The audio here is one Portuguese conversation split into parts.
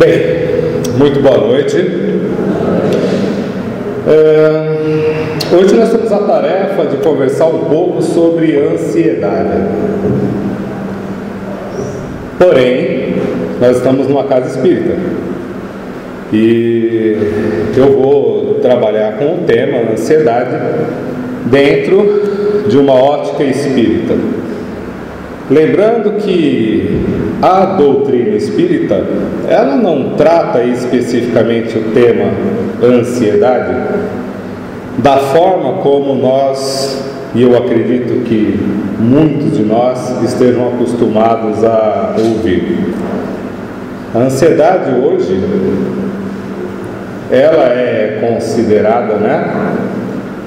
Bem, muito boa noite. Hoje nós temos a tarefa de conversar um pouco sobre ansiedade. Porém, nós estamos numa casa espírita e eu vou trabalhar com o tema ansiedade dentro de uma ótica espírita. Lembrando que a doutrina espírita, ela não trata especificamente o tema ansiedade da forma como nós, e eu acredito que muitos de nós estejam acostumados a ouvir. A ansiedade hoje, ela é considerada,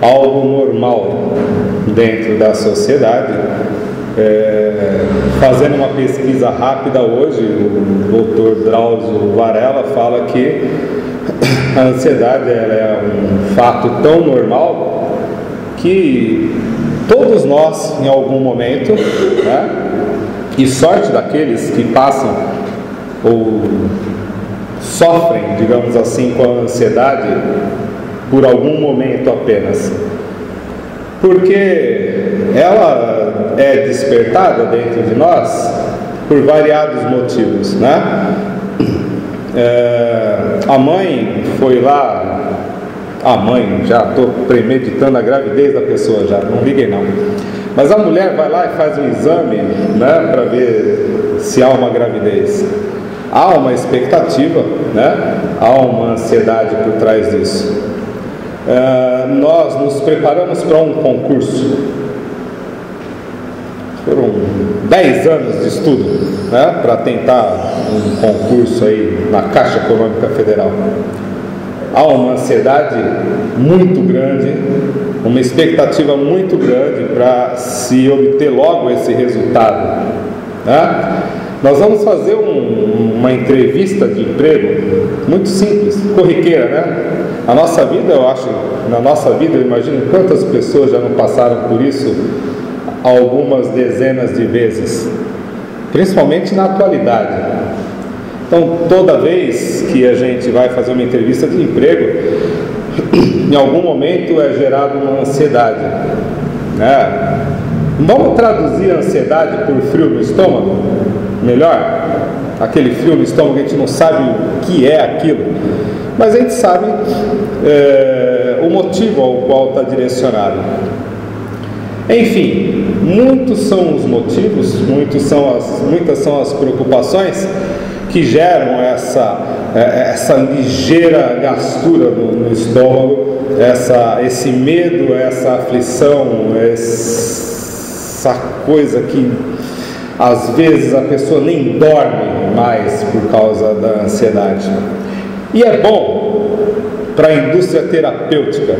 algo normal dentro da sociedade. Fazendo uma pesquisa rápida hoje, o Dr. Drauzio Varela fala que a ansiedade ela é um fato tão normal que todos nós, em algum momento, e sorte daqueles que passam ou sofrem, digamos assim, com a ansiedade por algum momento apenas, porque ela é despertada dentro de nós por variados motivos, a mãe foi lá, já estou premeditando a gravidez da pessoa já, não liguei não, mas a mulher vai lá e faz um exame, para ver se há uma gravidez. Há uma expectativa, há uma ansiedade por trás disso. Nós nos preparamos para um concurso. Foram 10 anos de estudo, para tentar um concurso aí na Caixa Econômica Federal. Há uma ansiedade muito grande, uma expectativa muito grande para se obter logo esse resultado, Nós vamos fazer uma entrevista de emprego muito simples, corriqueira, A nossa vida, na nossa vida, eu imagino quantas pessoas já não passaram por isso algumas dezenas de vezes, principalmente na atualidade. Então, toda vez que a gente vai fazer uma entrevista de emprego, em algum momento é gerada uma ansiedade, Vamos traduzir a ansiedade por frio no estômago? Melhor? Aquele frio no estômago, a gente não sabe o que é aquilo, mas a gente sabe o motivo ao qual está direcionado. Enfim, muitos são os motivos, muitas são as preocupações que geram essa ligeira gastura no estômago, esse medo, essa aflição, essa coisa que às vezes a pessoa nem dorme mais por causa da ansiedade. E é bom para a indústria terapêutica,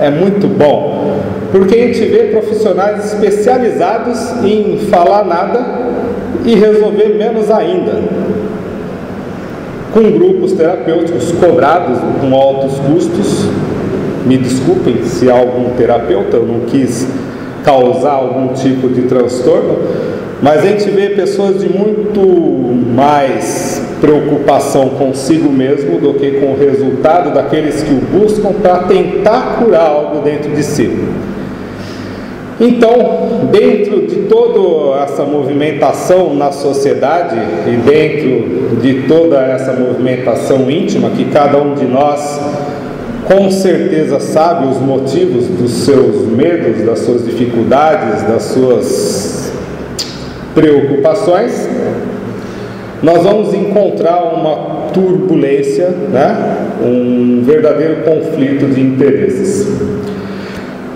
é muito bom, porque a gente vê profissionais especializados em falar nada e resolver menos ainda, com grupos terapêuticos cobrados com altos custos. Me desculpem se há algum terapeuta, eu não quis causar algum tipo de transtorno, mas a gente vê pessoas de muito mais preocupação consigo mesmo do que com o resultado daqueles que o buscam para tentar curar algo dentro de si. Então, dentro de toda essa movimentação na sociedade e dentro de toda essa movimentação íntima que cada um de nós com certeza sabe os motivos dos seus medos, das suas dificuldades, das suas preocupações, nós vamos encontrar uma turbulência, um verdadeiro conflito de interesses.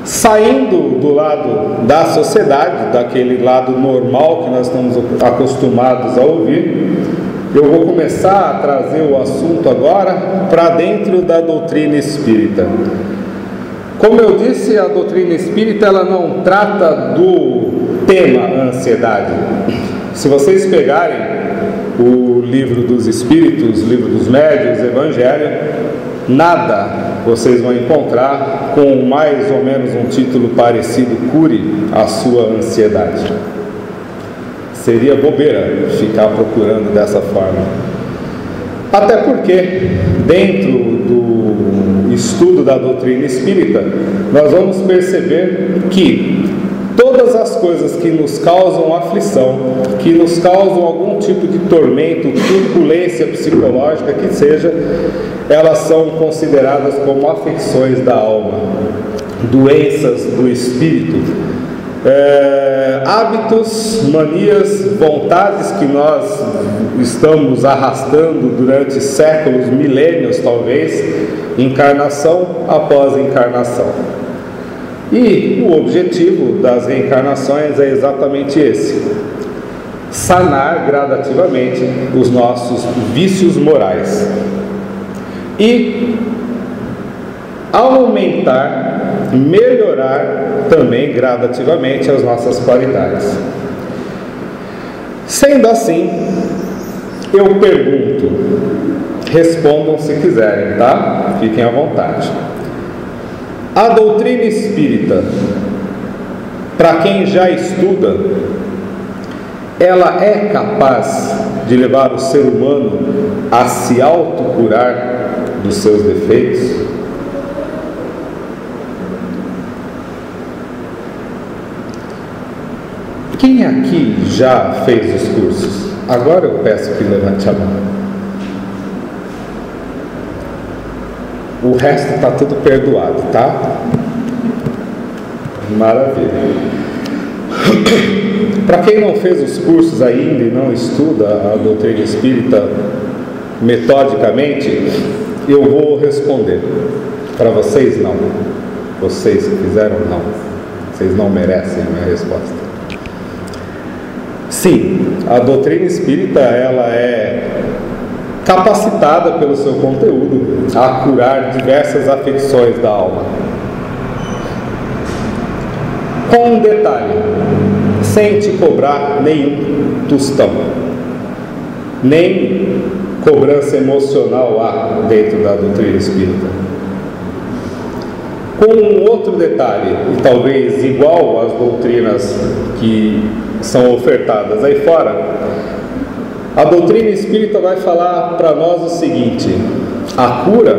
Saindo do lado da sociedade, daquele lado normal que nós estamos acostumados a ouvir, eu vou começar a trazer o assunto agora para dentro da doutrina espírita. Como eu disse, a doutrina espírita ela não trata do tema ansiedade. Se vocês pegarem o livro dos Espíritos, o livro dos Médiuns, o Evangelho, nada vocês vão encontrar com mais ou menos um título parecido: cure a sua ansiedade. Seria bobeira ficar procurando dessa forma. Até porque, dentro do estudo da doutrina espírita, nós vamos perceber que todas as coisas que nos causam aflição, que nos causam algum tipo de tormento, turbulência psicológica que seja, elas são consideradas como afecções da alma, doenças do espírito, hábitos, manias, vontades que nós estamos arrastando durante séculos, milênios talvez, encarnação após encarnação. E o objetivo das reencarnações é exatamente esse: sanar gradativamente os nossos vícios morais e aumentar, melhorar também gradativamente as nossas qualidades. Sendo assim, eu pergunto, respondam se quiserem, tá? Fiquem à vontade. A doutrina espírita, para quem já estuda, ela é capaz de levar o ser humano a se autocurar dos seus defeitos? Quem aqui já fez os cursos? Agora eu peço que levante a mão. O resto está tudo perdoado, tá? Maravilha. Para quem não fez os cursos ainda e não estuda a doutrina espírita metodicamente, eu vou responder. Para vocês, não. Vocês que fizeram, não. Vocês não merecem a minha resposta. Sim, a doutrina espírita, ela é capacitada pelo seu conteúdo a curar diversas afecções da alma. Com um detalhe: sem te cobrar nenhum tostão, nem cobrança emocional há dentro da doutrina espírita. Com um outro detalhe, e talvez igual às doutrinas que são ofertadas aí fora, a doutrina espírita vai falar para nós o seguinte: a cura,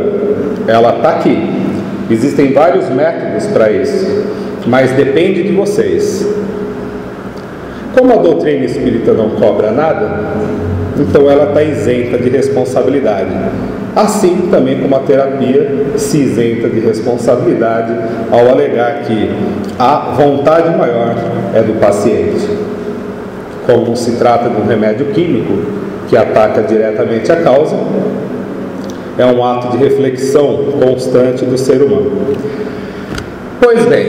ela está aqui. Existem vários métodos para isso, mas depende de vocês. Como a doutrina espírita não cobra nada, então ela está isenta de responsabilidade. Assim também como a terapia se isenta de responsabilidade ao alegar que a vontade maior é do paciente. Como não se trata de um remédio químico que ataca diretamente a causa, é um ato de reflexão constante do ser humano. Pois bem,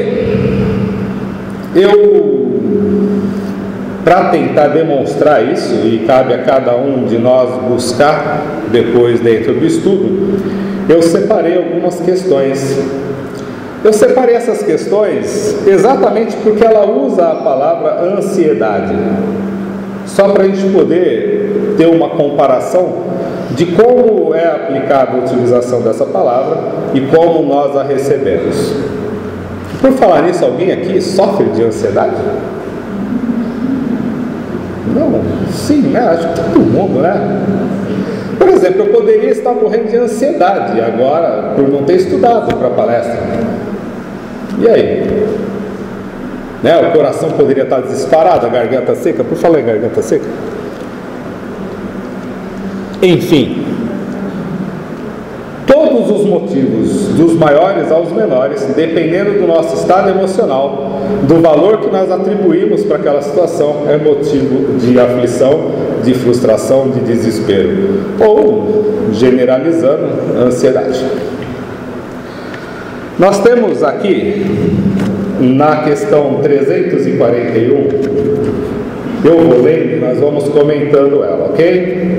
para tentar demonstrar isso, e cabe a cada um de nós buscar depois dentro do estudo, eu separei algumas questões. Eu separei essas questões exatamente porque ela usa a palavra ansiedade, só para a gente poder ter uma comparação de como é aplicada a utilização dessa palavra e como nós a recebemos. Por falar nisso, alguém aqui sofre de ansiedade? Não? Sim, né? Acho que todo mundo, né? Por exemplo, eu poderia estar morrendo de ansiedade agora por não ter estudado para a palestra. E aí? Né? O coração poderia estar disparado, a garganta seca. Por falar em garganta seca. Enfim, todos os motivos, dos maiores aos menores, dependendo do nosso estado emocional, do valor que nós atribuímos para aquela situação, é motivo de aflição, de frustração, de desespero, ou, generalizando, ansiedade. Nós temos aqui, na questão 341, eu vou lendo e nós vamos comentando ela, ok?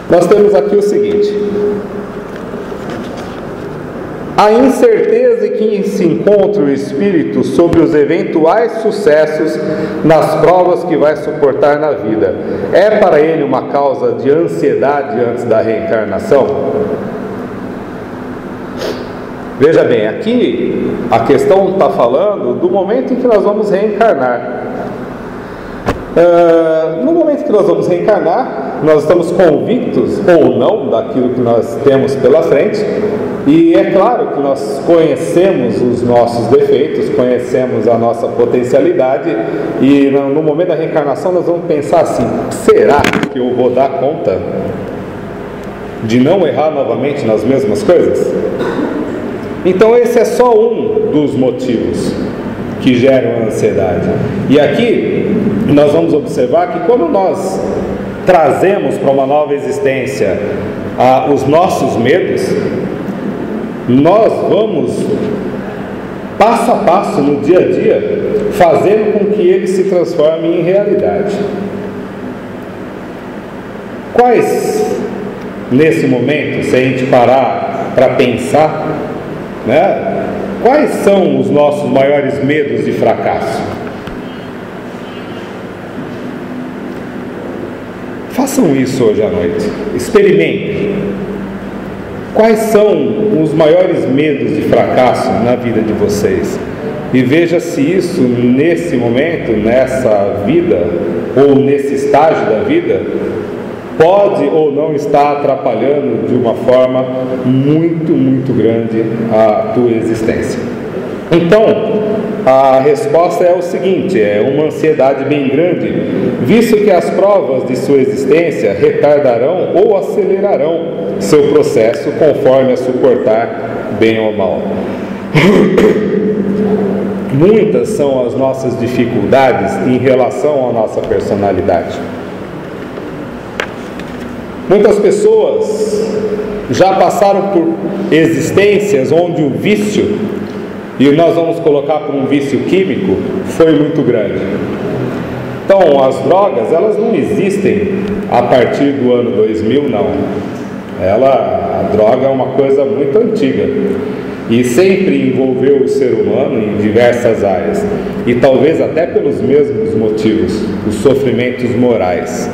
Nós temos aqui o seguinte: a incerteza em que se encontra o espírito sobre os eventuais sucessos nas provas que vai suportar na vida é para ele uma causa de ansiedade antes da reencarnação? Veja bem, aqui a questão está falando do momento em que nós vamos reencarnar. No momento que nós vamos reencarnar, nós estamos convictos ou não daquilo que nós temos pela frente, e é claro que nós conhecemos os nossos defeitos, conhecemos a nossa potencialidade, e no momento da reencarnação nós vamos pensar assim: será que eu vou dar conta de não errar novamente nas mesmas coisas? Então esse é só um dos motivos que geram a ansiedade. E aqui nós vamos observar que quando nós trazemos para uma nova existência os nossos medos, nós vamos passo a passo no dia a dia fazendo com que eles se transformem em realidade. Quais, nesse momento, se a gente parar para pensar, né, quais são os nossos maiores medos de fracasso? Façam isso hoje à noite, experimentem. Quais são os maiores medos de fracasso na vida de vocês? E veja se isso, nesse momento, nessa vida, ou nesse estágio da vida, pode ou não estar atrapalhando de uma forma muito, muito grande a tua existência. Então, a resposta é o seguinte: é uma ansiedade bem grande, visto que as provas de sua existência retardarão ou acelerarão seu processo conforme a suportar bem ou mal. Muitas são as nossas dificuldades em relação à nossa personalidade. Muitas pessoas já passaram por existências onde o vício, e nós vamos colocar como um vício químico, foi muito grande. Então, as drogas, elas não existem a partir do ano 2000, não. A droga é uma coisa muito antiga e sempre envolveu o ser humano em diversas áreas, e talvez até pelos mesmos motivos, os sofrimentos morais.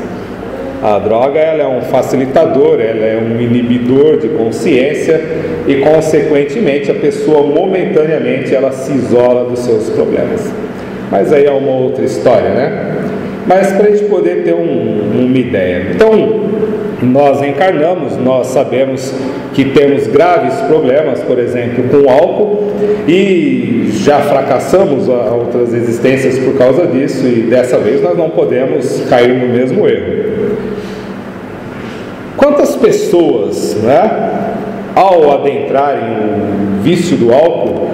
A droga, ela é um facilitador, ela é um inibidor de consciência, e consequentemente a pessoa momentaneamente ela se isola dos seus problemas. Mas aí é uma outra história, né? Mas para a gente poder ter uma ideia. Então, nós encarnamos, nós sabemos que temos graves problemas, por exemplo, com o álcool, e já fracassamos a outras existências por causa disso, e dessa vez nós não podemos cair no mesmo erro. Quantas pessoas, né, ao adentrarem o vício do álcool,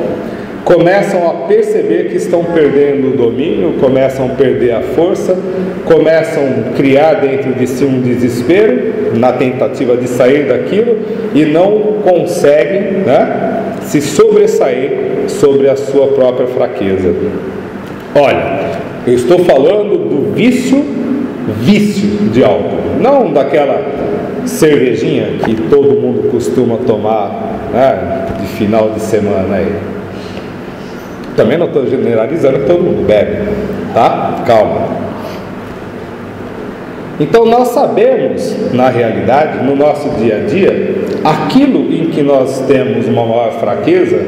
começam a perceber que estão perdendo o domínio, começam a perder a força, começam a criar dentro de si um desespero na tentativa de sair daquilo, e não conseguem, né, se sobressair sobre a sua própria fraqueza. Olha, eu estou falando do vício de álcool, não daquela cervejinha que todo mundo costuma tomar, né, de final de semana aí. Também não estou generalizando que todo mundo bebe, tá? Calma. Então nós sabemos, na realidade, no nosso dia a dia, aquilo em que nós temos uma maior fraqueza,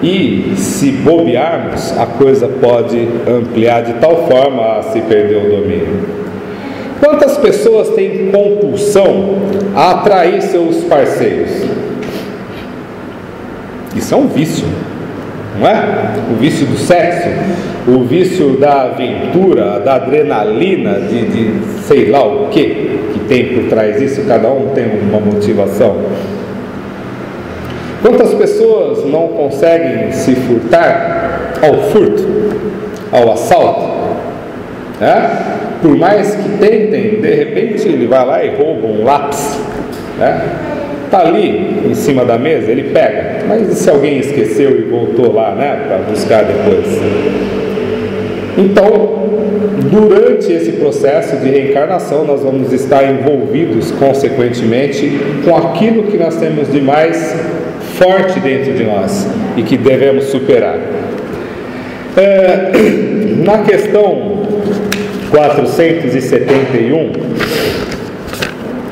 e se bobearmos, a coisa pode ampliar de tal forma a se perder o domínio. Quantas pessoas têm compulsão a atrair seus parceiros? Isso é um vício, não é? O vício do sexo, o vício da aventura, da adrenalina, de sei lá o que tem por trás disso. Cada um tem uma motivação. Quantas pessoas não conseguem se furtar ao furto, ao assalto, né? Por mais que tentem, de repente ele vai lá e rouba um lápis, né? Está ali em cima da mesa, ele pega, mas e se alguém esqueceu e voltou lá, né, para buscar depois? Então, durante esse processo de reencarnação, nós vamos estar envolvidos, consequentemente, com aquilo que nós temos de mais forte dentro de nós e que devemos superar. Na questão 471,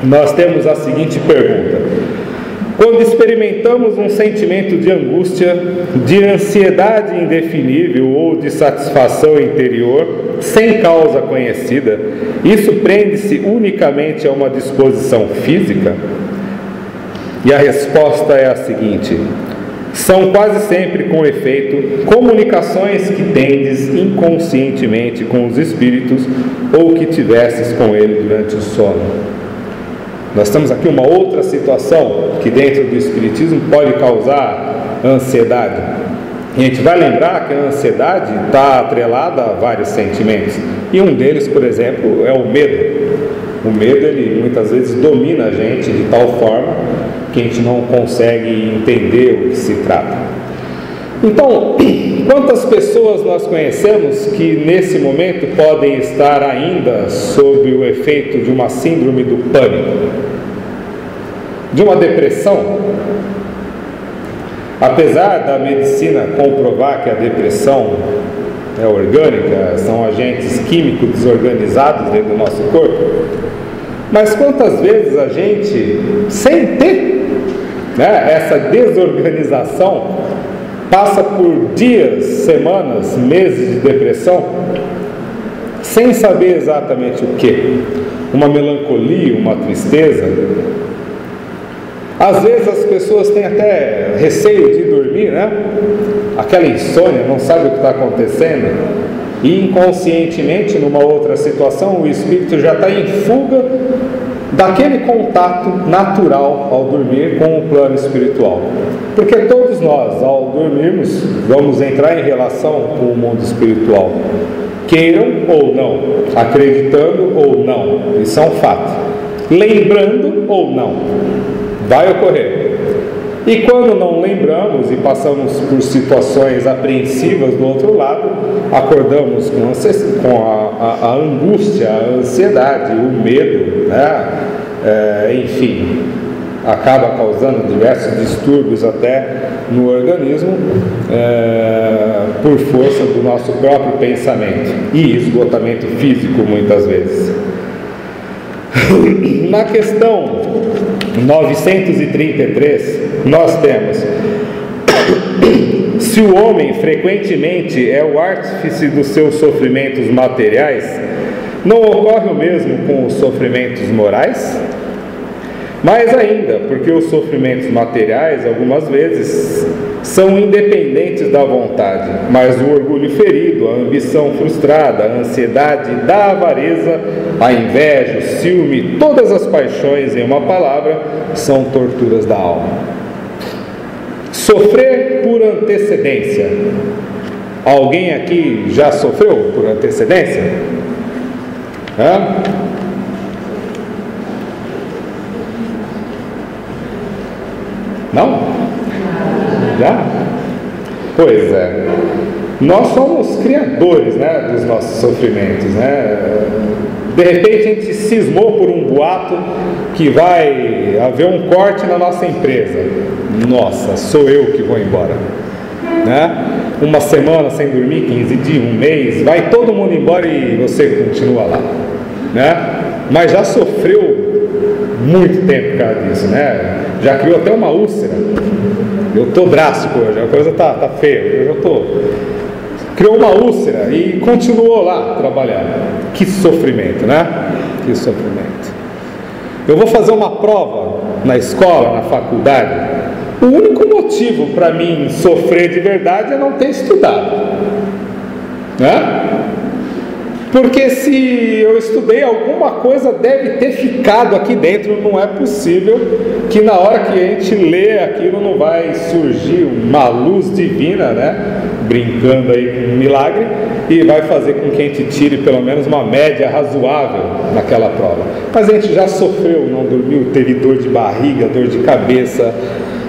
nós temos a seguinte pergunta: Quando experimentamos um sentimento de angústia, de ansiedade indefinível ou de satisfação interior, sem causa conhecida, isso prende-se unicamente a uma disposição física? E a resposta é a seguinte: são quase sempre, com efeito, comunicações que tendes inconscientemente com os espíritos ou que tivesses com ele durante o sono. Nós temos aqui uma outra situação que dentro do espiritismo pode causar ansiedade. E a gente vai lembrar que a ansiedade está atrelada a vários sentimentos. E um deles, por exemplo, é o medo. O medo, ele muitas vezes domina a gente de tal forma que a gente não consegue entender o que se trata. Então, quantas pessoas nós conhecemos que nesse momento podem estar ainda sob o efeito de uma síndrome do pânico, de uma depressão? Apesar da medicina comprovar que a depressão é orgânica, são agentes químicos desorganizados dentro do nosso corpo, mas quantas vezes a gente, sem ter essa desorganização, passa por dias, semanas, meses de depressão, sem saber exatamente o que? Uma melancolia, uma tristeza. Às vezes as pessoas têm até receio de dormir, aquela insônia, não sabe o que está acontecendo, e inconscientemente, numa outra situação, o espírito já está em fuga daquele contato natural ao dormir com o plano espiritual. Porque todos nós, ao dormirmos, vamos entrar em relação com o mundo espiritual, queiram ou não, acreditando ou não, isso é um fato, lembrando ou não, vai ocorrer. E quando não lembramos e passamos por situações apreensivas do outro lado, acordamos com a angústia, a ansiedade, o medo, enfim, acaba causando diversos distúrbios até no organismo, por força do nosso próprio pensamento e esgotamento físico muitas vezes. Na questão 933, nós temos: se o homem frequentemente é o artífice dos seus sofrimentos materiais, não ocorre o mesmo com os sofrimentos morais? Mais ainda, porque os sofrimentos materiais, algumas vezes, são independentes da vontade, mas o orgulho ferido, a ambição frustrada, a ansiedade da avareza, a inveja, o ciúme, todas as paixões, em uma palavra, são torturas da alma. Sofrer por antecedência. Alguém aqui já sofreu por antecedência? Não? Já? Pois é. Nós somos criadores, dos nossos sofrimentos, De repente a gente cismou por um boato que vai haver um corte na nossa empresa. Nossa, sou eu que vou embora, Uma semana sem dormir, 15 dias, um mês, vai todo mundo embora e você continua lá, Mas já sofreu muito tempo por causa disso, Já criou até uma úlcera. Eu estou drástico hoje, a coisa tá feia. Criou uma úlcera e continuou lá trabalhando. Que sofrimento, Que sofrimento. Eu vou fazer uma prova na escola, na faculdade. O único motivo para mim sofrer de verdade é não ter estudado, Porque se eu estudei, alguma coisa deve ter ficado aqui dentro. Não é possível que na hora que a gente lê aquilo não vai surgir uma luz divina, brincando aí com um milagre, e vai fazer com que a gente tire pelo menos uma média razoável naquela prova. Mas a gente já sofreu, não dormiu, teve dor de barriga, dor de cabeça,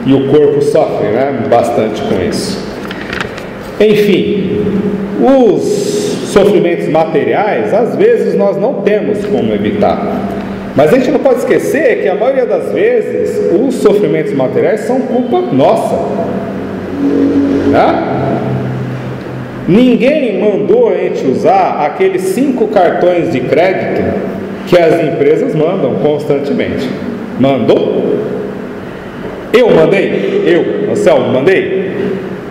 e o corpo sofre, bastante com isso. Enfim, os sofrimentos materiais, às vezes nós não temos como evitar, mas a gente não pode esquecer que a maioria das vezes os sofrimentos materiais são culpa nossa, Ninguém mandou a gente usar aqueles 5 cartões de crédito que as empresas mandam constantemente. Mandou? Eu mandei? Eu, Anselmo, mandei?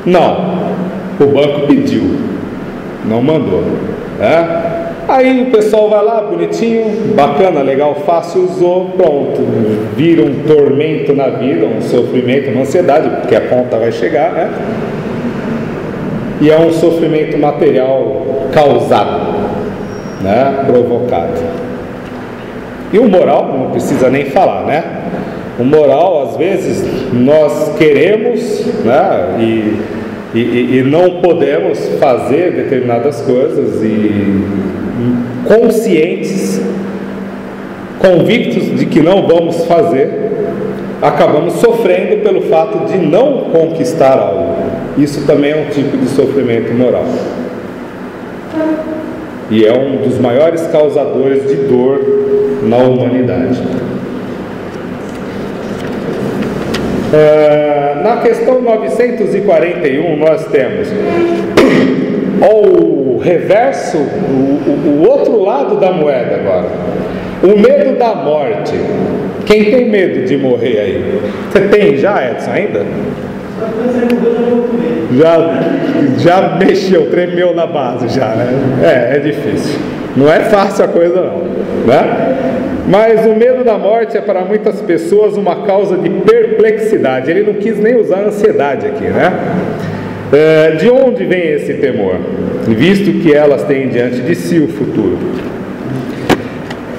Não, o banco pediu, não mandou, né? Aí o pessoal vai lá, bonitinho, bacana, legal, fácil, usou, pronto, vira um tormento na vida, um sofrimento, uma ansiedade, porque a conta vai chegar, né? E é um sofrimento material causado, né? Provocado. E o moral, não precisa nem falar, né? O moral, às vezes, nós queremos, né? E não podemos fazer determinadas coisas e conscientes, convictos de que não vamos fazer, acabamos sofrendo pelo fato de não conquistar algo. Isso também é um tipo de sofrimento moral. E é um dos maiores causadores de dor na humanidade. Na questão 941 nós temos o reverso, o outro lado da moeda agora. O medo da morte. Quem tem medo de morrer aí? Você tem já, Edson, ainda? Já mexeu, tremeu na base já, né? É difícil. Não é fácil a coisa não, né? Mas o medo da morte é para muitas pessoas uma causa de perplexidade. Ele não quis nem usar ansiedade aqui, né? De onde vem esse temor? Visto que elas têm diante de si o futuro.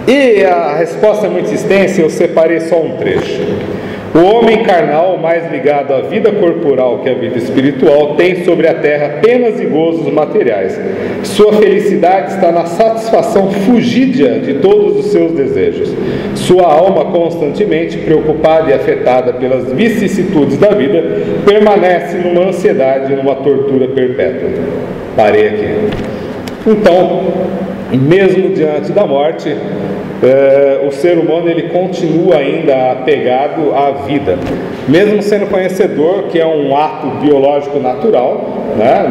E a resposta é muito extensa, eu separei só um trecho. O homem carnal, mais ligado à vida corporal que à vida espiritual, tem sobre a terra penas e gozos materiais. Sua felicidade está na satisfação fugídia de todos os seus desejos. Sua alma, constantemente preocupada e afetada pelas vicissitudes da vida, permanece numa ansiedade, numa tortura perpétua. Parei aqui. Então, mesmo diante da morte, o ser humano ele continua ainda apegado à vida, mesmo sendo conhecedor que é um ato biológico natural, né?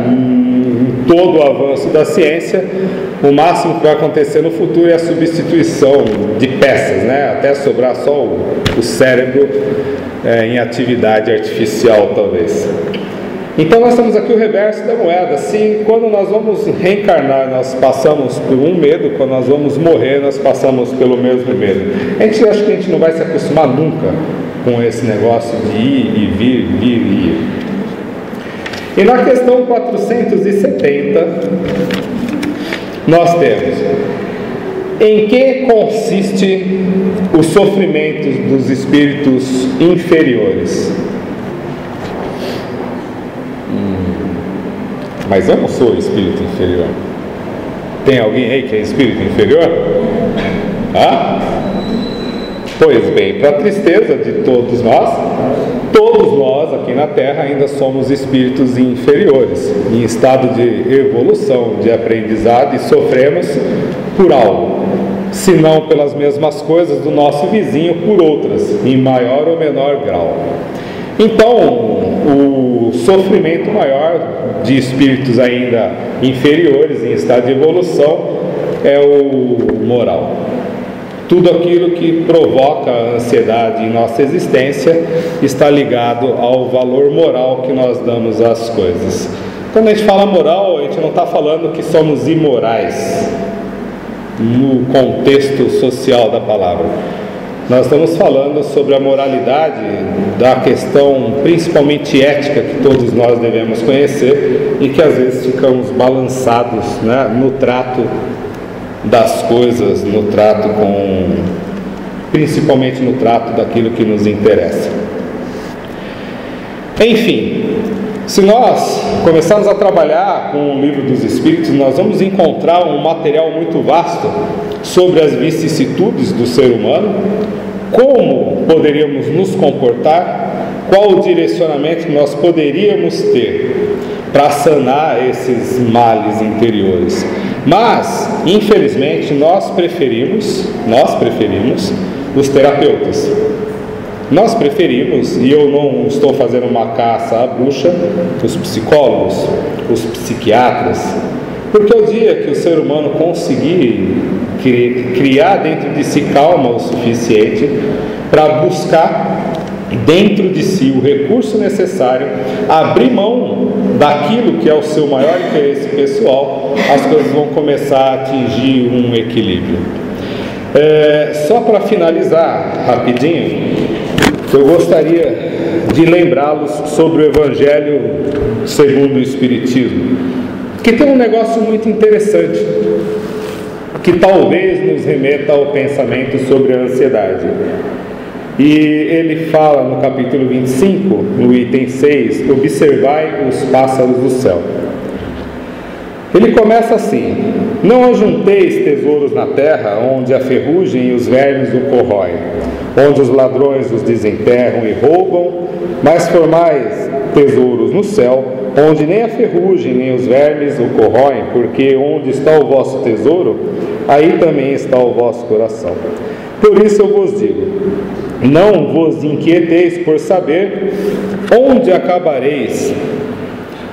Todo o avanço da ciência, o máximo que vai acontecer no futuro é a substituição de peças, né? Até sobrar só o cérebro em atividade artificial, talvez. Então nós temos aqui o reverso da moeda. Se quando nós vamos reencarnar nós passamos por um medo, quando nós vamos morrer nós passamos pelo mesmo medo. A gente acha que a gente não vai se acostumar nunca com esse negócio de ir e vir e ir. E na questão 470 nós temos: em que consiste os sofrimentos dos espíritos inferiores? Mas eu não sou espírito inferior. Tem alguém aí que é espírito inferior? Pois bem, para a tristeza de todos nós aqui na Terra ainda somos espíritos inferiores, em estado de evolução, de aprendizado, e sofremos por algo, se não pelas mesmas coisas do nosso vizinho, por outras, em maior ou menor grau. Então, o sofrimento maior de espíritos ainda inferiores, em estado de evolução, é o moral. Tudo aquilo que provoca ansiedade em nossa existência está ligado ao valor moral que nós damos às coisas. Quando a gente fala moral, a gente não está falando que somos imorais no contexto social da palavra. Nós estamos falando sobre a moralidade da questão principalmente ética que todos nós devemos conhecer e que às vezes ficamos balançados, né, no trato das coisas, no trato principalmente no trato daquilo que nos interessa. Enfim, se nós começarmos a trabalhar com o Livro dos Espíritos, nós vamos encontrar um material muito vasto sobre as vicissitudes do ser humano, como poderíamos nos comportar, qual o direcionamento que nós poderíamos ter para sanar esses males interiores. Mas, infelizmente, nós preferimos os terapeutas. Nós preferimos, e eu não estou fazendo uma caça à bruxa, os psicólogos, os psiquiatras, porque o dia que o ser humano conseguir criar dentro de si calma o suficiente para buscar dentro de si o recurso necessário, abrir mão daquilo que é o seu maior interesse pessoal, as coisas vão começar a atingir um equilíbrio. Só para finalizar rapidinho, eu gostaria de lembrá-los sobre o Evangelho segundo o Espiritismo, que tem um negócio muito interessante, que talvez nos remeta ao pensamento sobre a ansiedade. E ele fala no capítulo 25, no item 6, observai os pássaros do céu. Ele começa assim: não ajunteis tesouros na terra, onde a ferrugem e os vermes o corroem, onde os ladrões os desenterram e roubam, mas formais tesouros no céu, onde nem a ferrugem nem os vermes o corroem, porque onde está o vosso tesouro, aí também está o vosso coração. Por isso eu vos digo, não vos inquieteis por saber onde acabareis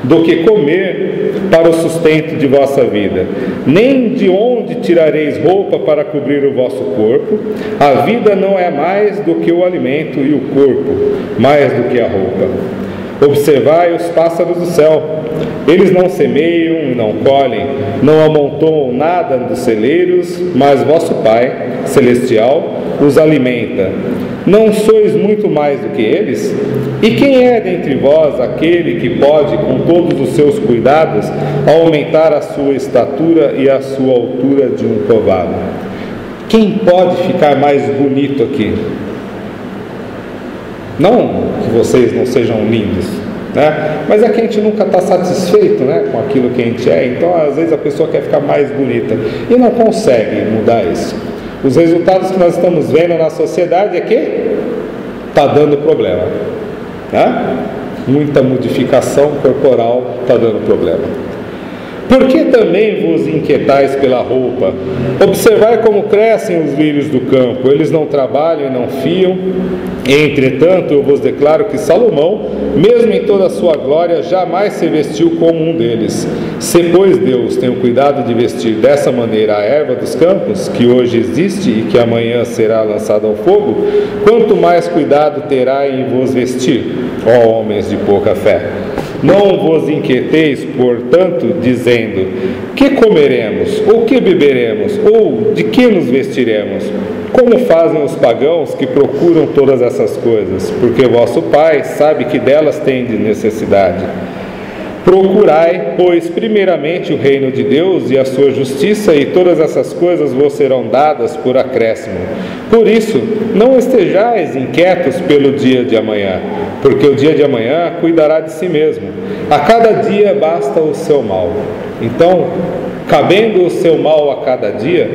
do que comer para o sustento de vossa vida, nem de onde tirareis roupa para cobrir o vosso corpo. A vida não é mais do que o alimento, e o corpo mais do que a roupa. Observai os pássaros do céu, eles não semeiam e não colhem, não amontoam nada dos celeiros, mas vosso Pai Celestial os alimenta. Não sois muito mais do que eles? E quem é dentre vós aquele que pode, com todos os seus cuidados, aumentar a sua estatura e a sua altura de um covado? Quem pode ficar mais bonito aqui? Não que vocês não sejam lindos, né? Mas é que a gente nunca está satisfeito, né, com aquilo que a gente é. Então às vezes a pessoa quer ficar mais bonita e não consegue mudar isso. Os resultados que nós estamos vendo na sociedade é que está dando problema, né? Muita modificação corporal está dando problema. Por que também vos inquietais pela roupa? Observai como crescem os lírios do campo, eles não trabalham e não fiam. Entretanto, eu vos declaro que Salomão, mesmo em toda a sua glória, jamais se vestiu como um deles. Se, pois, Deus tem o cuidado de vestir dessa maneira a erva dos campos, que hoje existe e que amanhã será lançada ao fogo, quanto mais cuidado terá em vos vestir, ó homens de pouca fé. Não vos inquieteis, portanto, dizendo: que comeremos, ou que beberemos, ou de que nos vestiremos? Como fazem os pagãos que procuram todas essas coisas? Porque vosso Pai sabe que delas tendes necessidade. Procurai, pois, primeiramente o reino de Deus e a sua justiça, e todas essas coisas vos serão dadas por acréscimo. Por isso, não estejais inquietos pelo dia de amanhã, porque o dia de amanhã cuidará de si mesmo. A cada dia basta o seu mal. Então, cabendo o seu mal a cada dia,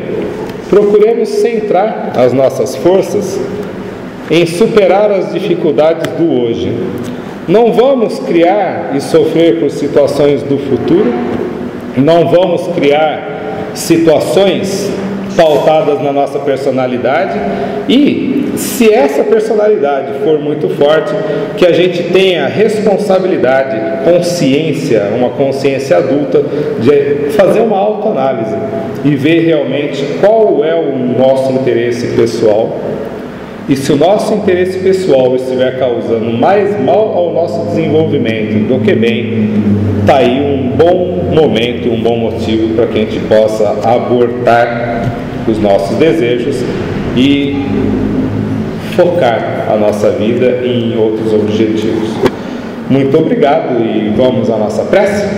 procuremos centrar as nossas forças em superar as dificuldades do hoje. Não vamos criar e sofrer por situações do futuro, não vamos criar situações pautadas na nossa personalidade, e se essa personalidade for muito forte, que a gente tenha responsabilidade, consciência, uma consciência adulta, de fazer uma autoanálise e ver realmente qual é o nosso interesse pessoal. E se o nosso interesse pessoal estiver causando mais mal ao nosso desenvolvimento do que bem, está aí um bom momento, um bom motivo para que a gente possa abortar os nossos desejos e focar a nossa vida em outros objetivos. Muito obrigado e vamos à nossa prece.